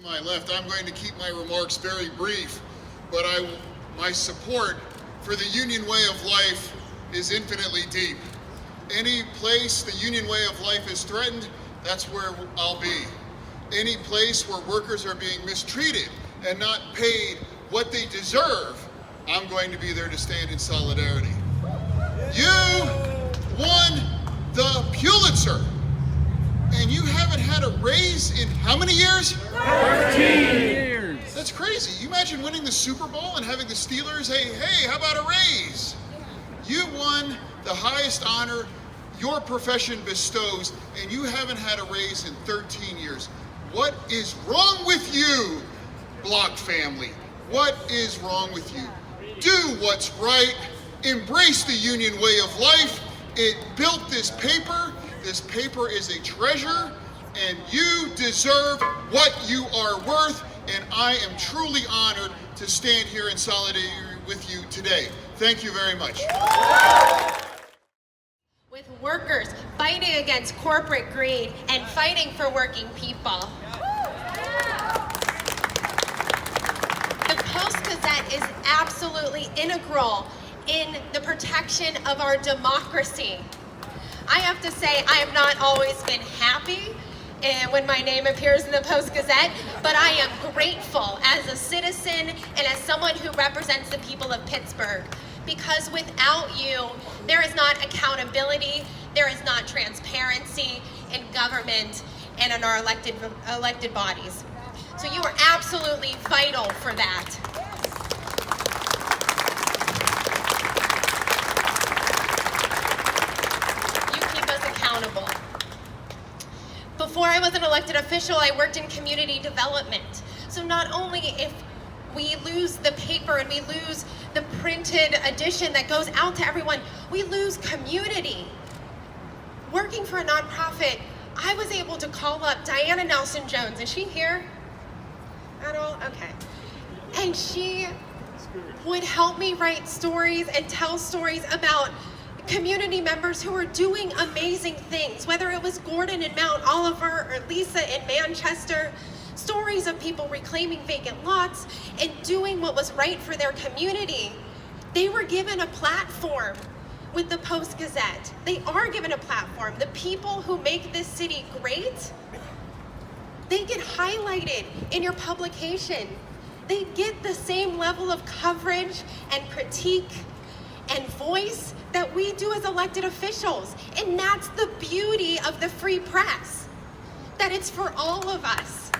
my left, I'm going to keep my remarks very brief, but my support for the union way of life is infinitely deep. Any place the union way of life is threatened, that's where I'll be. Any place where workers are being mistreated and not paid what they deserve, I'm going to be there to stand in solidarity. You won the Pulitzer, and you haven't had a raise in how many years? 13 years. That's crazy. You imagine winning the Super Bowl and having the Steelers say, hey, how about a raise? You won the highest honor your profession bestows, and you haven't had a raise in 13 years. What is wrong with you, Block family? What is wrong with you? Do what's right. Embrace the union way of life. It built this paper. This paper is a treasure, and you deserve what you are worth, and I am truly honored to stand here in solidarity with you today. Thank you very much. With workers fighting against corporate greed and fighting for working people. The Post-Gazette is absolutely integral in the protection of our democracy. I have to say, I have not always been happy when my name appears in the Post-Gazette, but I am grateful as a citizen and as someone who represents the people of Pittsburgh. Because without you, there is not accountability, there is not transparency in government and in our elected bodies. So you are absolutely vital for that. Accountable. Before I was an elected official, I worked in community development. So not only if we lose the paper and we lose the printed edition that goes out to everyone, we lose community. Working for a nonprofit, I was able to call up Diana Nelson-Jones. Is she here at all? Okay. And she would help me write stories and tell stories about community members who are doing amazing things, whether it was Gordon in Mount Oliver or Lisa in Manchester, stories of people reclaiming vacant lots and doing what was right for their community. They were given a platform with the Post-Gazette. They are given a platform. The people who make this city great, they get highlighted in your publication. They get the same level of coverage and critique and voice that we do as elected officials. And that's the beauty of the free press, that it's for all of us.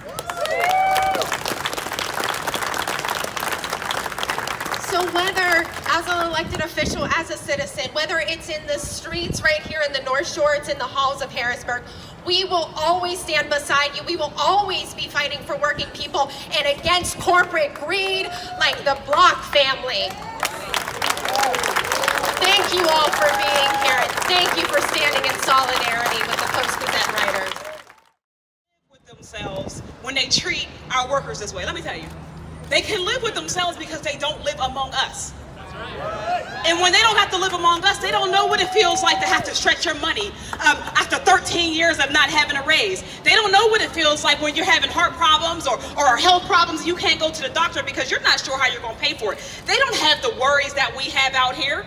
So whether as an elected official, as a citizen, whether it's in the streets right here in the North Shore, it's in the halls of Harrisburg, we will always stand beside you. We will always be fighting for working people and against corporate greed like the Block family. Thank you all for being here, and thank you for standing in solidarity with the Post-Gazette writers. With themselves when they treat our workers this way. Let me tell you, they can live with themselves because they don't live among us. And when they don't have to live among us, they don't know what it feels like to have to stretch your money after 13 years of not having a raise. They don't know what it feels like when you're having heart problems or health problems and you can't go to the doctor because you're not sure how you're going to pay for it. They don't have the worries that we have out here.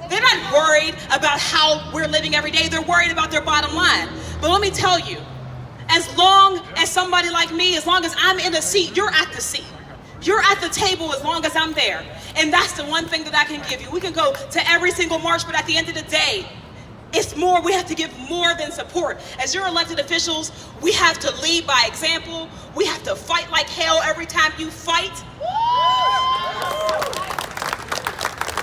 They're not worried about how we're living every day. They're worried about their bottom line. But let me tell you, as long as somebody like me, as long as I'm in the seat, you're at the seat. You're at the table as long as I'm there. And that's the one thing that I can give you. We can go to every single march, but at the end of the day, it's more, we have to give more than support. As your elected officials, we have to lead by example. We have to fight like hell every time you fight.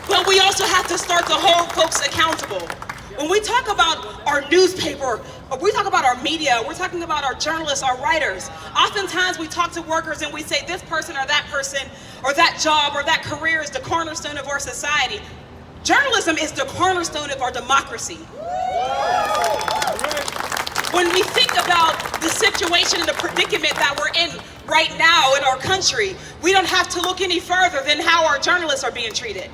But we also have to start to hold folks accountable. When we talk about our newspaper, or we talk about our media, we're talking about our journalists, our writers. Oftentimes we talk to workers and we say this person or that job or that career is the cornerstone of our society. Journalism is the cornerstone of our democracy. When we think about the situation and the predicament that we're in right now in our country, we don't have to look any further than how our journalists are being treated.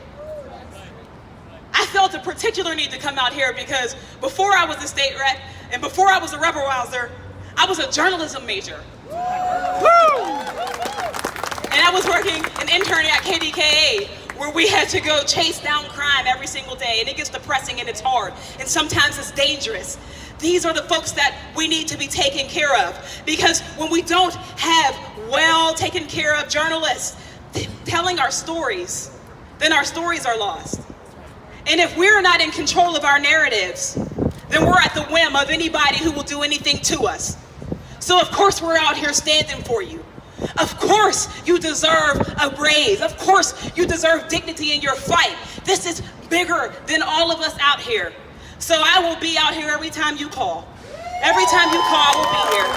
I felt a particular need to come out here because before I was a state rep and before I was a rebel rouser, I was a journalism major. Woo! And I was working an intern at KDKA, where we had to go chase down crime every single day, and it gets depressing and it's hard, and sometimes it's dangerous. These are the folks that we need to be taken care of, because when we don't have well taken care of journalists telling our stories, then our stories are lost. And if we're not in control of our narratives, then we're at the whim of anybody who will do anything to us. So of course we're out here standing for you. Of course you deserve a raise. Of course you deserve dignity in your fight. This is bigger than all of us out here. So I will be out here every time you call. Every time you call, I will be here.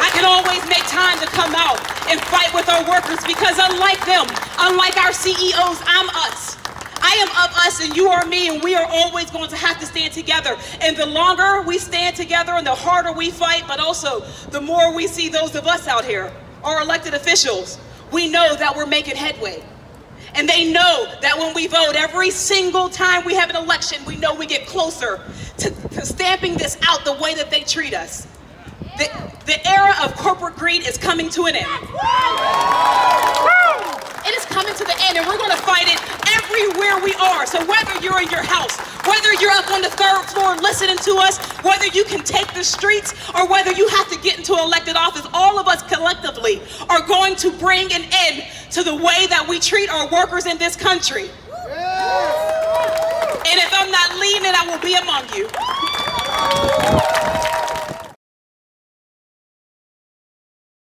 I can always make time to come out and fight with our workers, because unlike them, unlike our CEOs, I'm us. I am of us and you are me, and we are always going to have to stand together. And the longer we stand together and the harder we fight, but also the more we see those of us out here, our elected officials, we know that we're making headway. And they know that when we vote every single time we have an election, we know we get closer to stamping this out the way that they treat us. The era of corporate greed is coming to an end. It is coming to the end, and we're going to fight it everywhere we are. So whether you're in your house, whether you're up on the third floor listening to us, whether you can take the streets, or whether you have to get into elected office, all of us collectively are going to bring an end to the way that we treat our workers in this country. And if I'm not leading it, I will be among you.